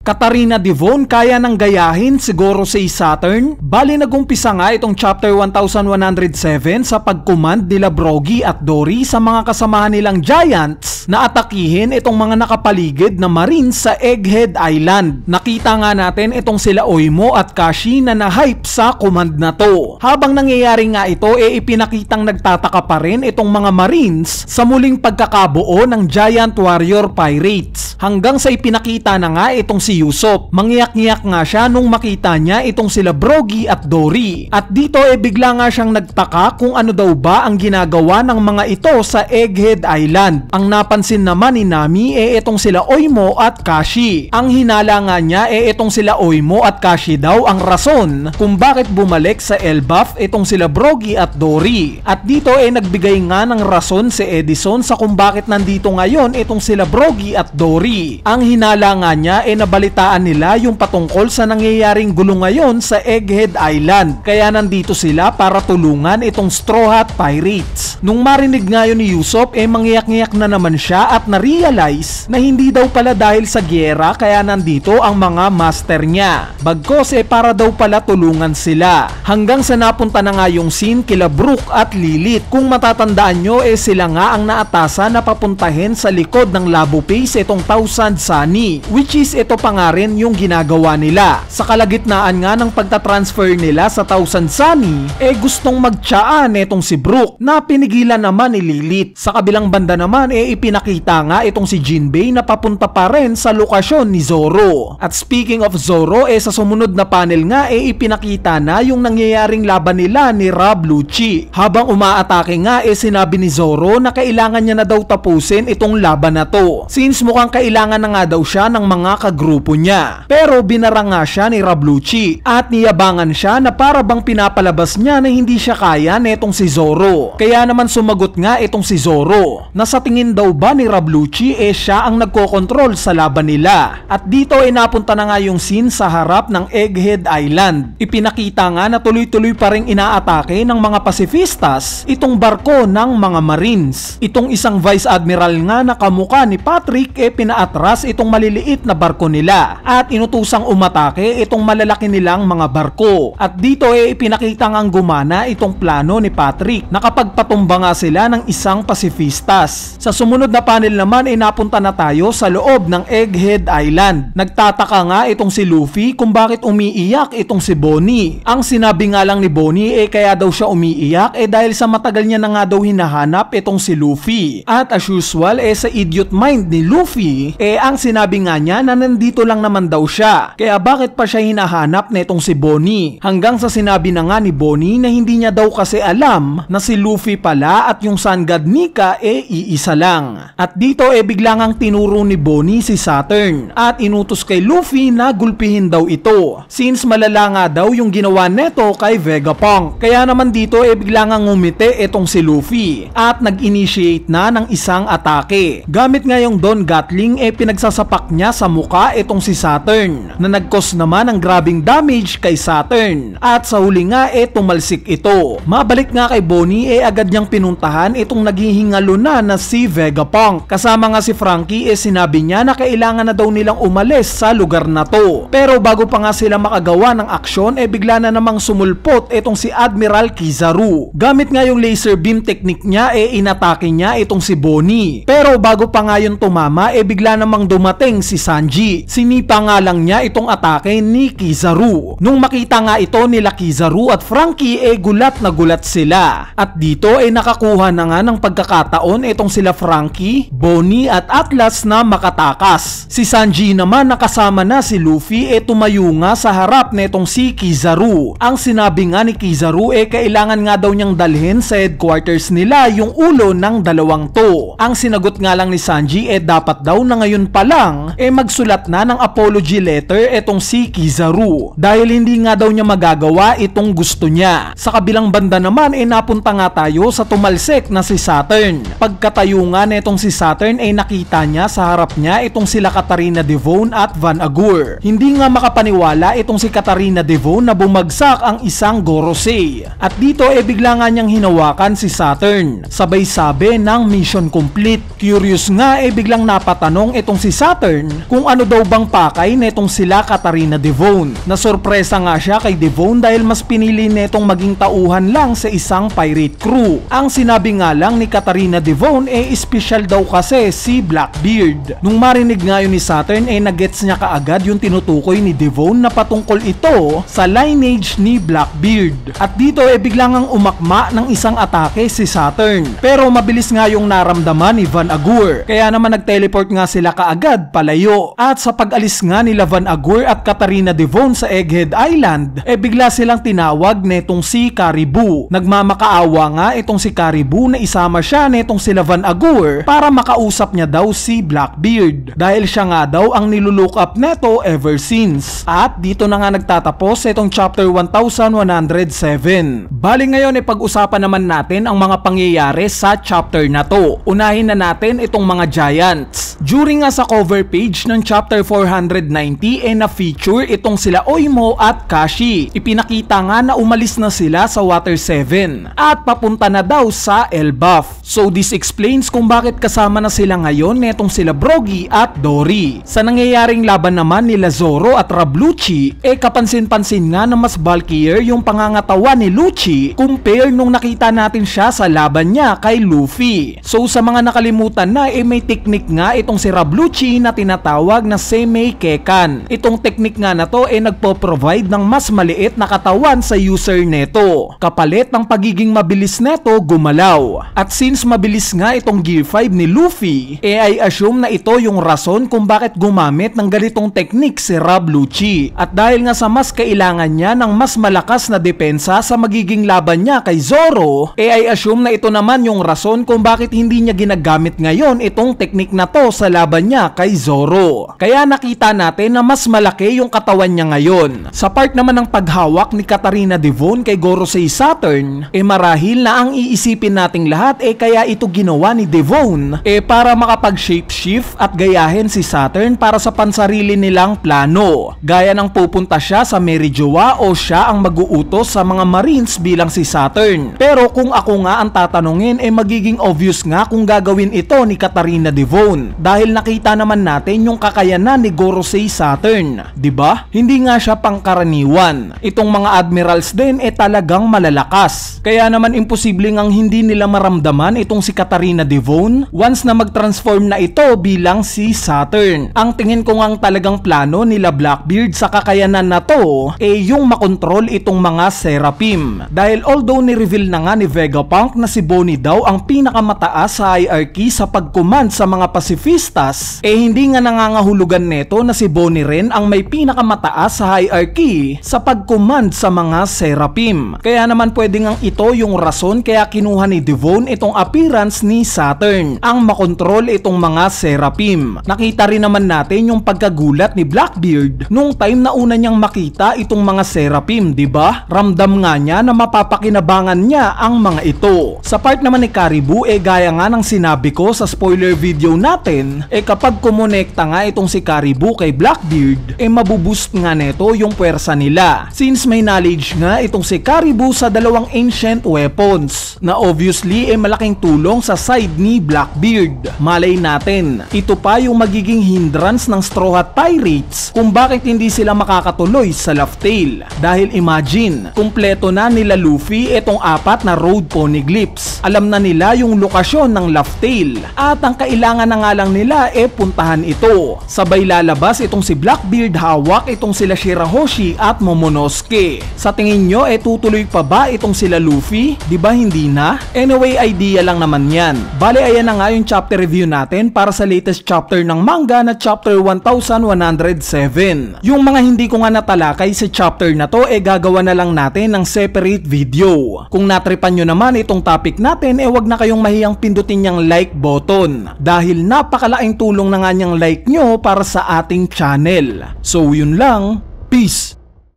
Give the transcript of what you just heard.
Katarina Devon kaya nang gayahin siguro si Saturn? Bali nagumpisa nga itong chapter 1107 sa pagcommand nila Brogy at Dory sa mga kasamahan nilang Giants na atakihin itong mga nakapaligid na Marines sa Egghead Island. Nakita nga natin itong sila Oimo at Kashi na na-hype sa command na to. Habang nangyayari nga ito, ipinakitang nagtataka pa rin itong mga Marines sa muling pagkakabuo ng Giant Warrior Pirates. Hanggang sa ipinakita na nga itong si Usopp. Mangyak-ngyak nga siya nung makita niya itong sila Brogy at Dory. At dito bigla nga siyang nagtaka kung ano daw ba ang ginagawa ng mga ito sa Egghead Island. Ang napansin naman ni Nami itong sila Oimo at Kashi. Ang hinala nga niya itong sila Oimo at Kashi daw ang rason kung bakit bumalik sa Elbaf itong sila Brogy at Dory. At dito nagbigay nga ng rason si Edison sa kung bakit nandito ngayon itong sila Brogy at Dory. Ang hinala nga niya nabalitaan nila yung patungkol sa nangyayaring gulo ngayon sa Egghead Island. Kaya nandito sila para tulungan itong Straw Hat Pirates. Nung marinig nga yun ni Usopp mangyak-ngyak na naman siya at na-realize na hindi daw pala dahil sa gyera kaya nandito ang mga master niya. Bagkos para daw pala tulungan sila. Hanggang sa napunta na nga yung scene kila Brook at Lilith. Kung matatandaan nyo sila nga ang naatasan na papuntahin sa likod ng Labo Base itong Thousand Sunny, which is ito pa nga rin yung ginagawa nila. Sa kalagitnaan nga ng pagtatransfer nila sa Thousand Sunny, gustong magtsaan itong si Brook na pinigilan naman ni Lilith. Sa kabilang banda naman ipinakita nga itong si Jinbei na papunta pa rin sa lokasyon ni Zoro. At speaking of Zoro, sa sumunod na panel nga ipinakita na yung nangyayaring laban nila ni Rob Lucci. Habang umaatake nga sinabi ni Zoro na kailangan niya na daw tapusin itong laban na to, since mukhang kailangan na nga daw siya ng mga kagrupo niya. Pero binara nga siya ni Rob Lucci at niyabangan siya na para bang pinapalabas niya na hindi siya kaya netong si Zoro. Kaya naman sumagot nga itong si Zoro na sa tingin daw ba ni Rob Lucci siya ang nagkokontrol sa laban nila. At dito napunta na nga yung scene sa harap ng Egghead Island. Ipinakita nga na tuloy-tuloy pa ring inaatake ng mga pasifistas itong barko ng mga Marines. Itong isang Vice Admiral nga na kamukha ni Patrick pinaatras itong maliliit na barko nila at inutusang umatake itong malalaki nilang mga barko. At dito ipinakita ngang gumana itong plano ni Patrick na kapag patumba nga sila ng isang pasifistas. Sa sumunod na panel naman napunta na tayo sa loob ng Egghead Island. Nagtataka nga itong si Luffy kung bakit umiiyak itong si Bonnie. Ang sinabi nga lang ni Bonnie kaya daw siya umiiyak dahil sa matagal niya na nga daw hinahanap itong si Luffy. At as usual sa idiot mind ni Luffy ang sinabi nga niya na nandito lang naman daw siya. Kaya bakit pa siya hinahanap na itong si Bonnie? Hanggang sa sinabi na nga ni Bonnie na hindi niya daw kasi alam na si Luffy pala at yung Sun God Nika iisa lang. At dito bigla ngang tinuro ni Bonnie si Saturn at inutos kay Luffy na gulpihin daw ito, since malala nga daw yung ginawa neto kay Vegapunk. Kaya naman dito bigla ngang ngumiti itong si Luffy at nag-initiate na ng isang atake. Gamit nga yung Don Gatling pinagsasapak niya sa muka itong si Saturn na nag-cause naman ng grabing damage kay Saturn. At sa huli nga tumalsik ito. Mabalik nga kay Bonnie agad niyang pinuntahan itong naghihingalo na si Vegapunk. Kasama nga si Franky sinabi niya na kailangan na daw nilang umalis sa lugar na to. Pero bago pa nga sila makagawa ng aksyon bigla na namang sumulpot itong si Admiral Kizaru. Gamit nga yung laser beam technique niya inatake niya itong si Bonnie. Pero bago pa nga yung tumama bigla namang dumating si Sanji. Sinipa nga lang niya itong atake ni Kizaru. Nung makita nga ito nila Kizaru at Franky gulat na gulat sila. At dito nakakuha na nga ng pagkakataon itong sila Franky, Bonnie at Atlas na makatakas. Si Sanji naman nakasama na si Luffy tumayo nga sa harap netong si Kizaru. Ang sinabi nga ni Kizaru kailangan nga daw niyang dalhin sa headquarters nila yung ulo ng dalawang to. Ang sinagot nga lang ni Sanji dapat daw na ngayon pa lang magsulat na ng apology letter etong si Kizaru dahil hindi nga daw niya magagawa itong gusto niya. Sa kabilang banda naman napunta nga tayo sa tumalsik na si Saturn. Pagkatayo nga netong si Saturn nakita niya sa harap niya itong sila Katarina Devon at Van Agur. Hindi nga makapaniwala itong si Katarina Devon na bumagsak ang isang Gorosei. At dito bigla nga niyang hinawakan si Saturn. Sabay sabi ng mission complete. Curious nga biglang napatanong itong si Saturn kung ano daw ba ibang pakay netong sila Katarina Devon. Nasurpresa nga siya kay Devon dahil mas pinili netong maging tauhan lang sa isang pirate crew. Ang sinabi nga lang ni Katarina Devon special daw kasi si Blackbeard. Nung marinig nga yun ni Saturn nagets niya kaagad yung tinutukoy ni Devon na patungkol ito sa lineage ni Blackbeard. At dito biglang ang umakma ng isang atake si Saturn. Pero mabilis nga yung naramdaman ni Van Agur. Kaya naman nag-teleport nga sila kaagad palayo. At sa pag-alis nga nila Van Agur at Katarina Devon sa Egghead Island, bigla silang tinawag netong si Caribou. Nagmamakaawa nga itong si Caribou na isama siya netong sila Van Agur para makausap niya daw si Blackbeard. Dahil siya nga daw ang nilulook up neto ever since. At dito na nga nagtatapos itong chapter 1107. Bali ngayon pag-usapan naman natin ang mga pangyayari sa chapter na to. Unahin na natin itong mga giants. During nga sa cover page ng chapter 490 na-feature itong sila Oimo at Kashi. Ipinakita nga na umalis na sila sa Water 7 at papunta na daw sa Elbaf. So this explains kung bakit kasama na sila ngayon netong sila Brogy at Dory. Sa nangyayaring laban naman nila Zoro at Rabluchi, kapansin-pansin nga na mas bulkier yung pangangatawan ni Lucci compare nung nakita natin siya sa laban niya kay Luffy. So sa mga nakalimutan na may teknik nga itong si Rabluchi na tinatawag na Seimei Kekan. Itong teknik nga na to nagpo-provide ng mas maliit na katawan sa user neto. Kapalit ng pagiging mabilis neto gumalaw. At since mabilis nga itong Gear 5 ni Luffy, I assume na ito yung rason kung bakit gumamit ng ganitong teknik si Rabluchi. At dahil nga sa mas kailangan niya ng mas malakas na depensa sa magiging laban niya kay Zoro, I assume na ito naman yung rason kung bakit hindi niya ginagamit ngayon itong teknik na to sa laban niya kay Zoro. Kaya nakita natin na mas malaki yung katawan niya ngayon. Sa part naman ng paghawak ni Katarina Devon kay Gorosei Saturn, marahil na ang iisipin nating lahat kaya ito ginawa ni Devon para makapag-shapeshift at gayahin si Saturn para sa pansarili nilang plano. Gaya ng pupunta siya sa Merijoa o siya ang mag-uutos sa mga Marines bilang si Saturn. Pero kung ako nga ang tatanungin magiging obvious nga kung gagawin ito ni Katarina Devon dahil nakita naman natin yung kakayanan ni Gorosei Saturn, 'di ba? Hindi nga siya pangkaraniwan. Itong mga admirals din talagang malalakas. Kaya naman imposible ngang hindi nila maramdaman itong si Katarina Devon once na mag-transform na ito bilang si Saturn. Ang tingin ko ngang talagang plano nila Blackbeard sa kakayanan na to yung makontrol itong mga Seraphim. Dahil although ni-reveal na nga ni Vegapunk na si Bonnie daw ang pinakamataas sa hierarchy sa pagcommand sa mga pacifistas, hindi nga nangangahulugan neto na si Bonnie rin ang may pinakamataas sa hierarchy sa pagcommand sa mga Seraphim. Kaya naman pwede ngang ito yung rason kaya kinuha ni Devon itong appearance ni Saturn, ang makontrol itong mga Seraphim. Nakita rin naman natin yung pagkagulat ni Blackbeard nung time na una niyang makita itong mga Seraphim, 'di ba? Ramdam nga niya na mapapakinabangan niya ang mga ito. Sa part naman ni Caribou gaya nga ng sinabi ko sa spoiler video natin, kapag kumonekta nga itong si Caribou kay Blackbeard, mabuboost nga neto yung puwersa nila. Since may knowledge nga itong si Caribou sa dalawang ancient weapons na obviously malaking tulong sa side ni Blackbeard. Malay natin, ito pa yung magiging hindrance ng Straw Hat Pirates kung bakit hindi sila makakatuloy sa Laugh Tale. Dahil imagine, kumpleto na nila Luffy itong 4 na road poneglyphs. Alam na nila yung lokasyon ng Laugh Tale at ang kailangan na nga lang nila puntahan ito. Sabay lalabas itong si Blackbeard, hawak itong sila Shirahoshi at Momonosuke. Sa tingin nyo tutuloy pa ba itong sila Luffy? Diba hindi na? Anyway, idea lang naman yan. Bale ayan na nga yung chapter review natin para sa latest chapter ng manga na chapter 1107. Yung mga hindi ko nga natalakay sa chapter na to gagawa na lang natin ng separate video. Kung natripan nyo naman itong topic natin wag na kayong mahiyang pindutin yung like button dahil napakalaking tulong na nga niyang like nyo para sa ating channel. So yun lang, peace!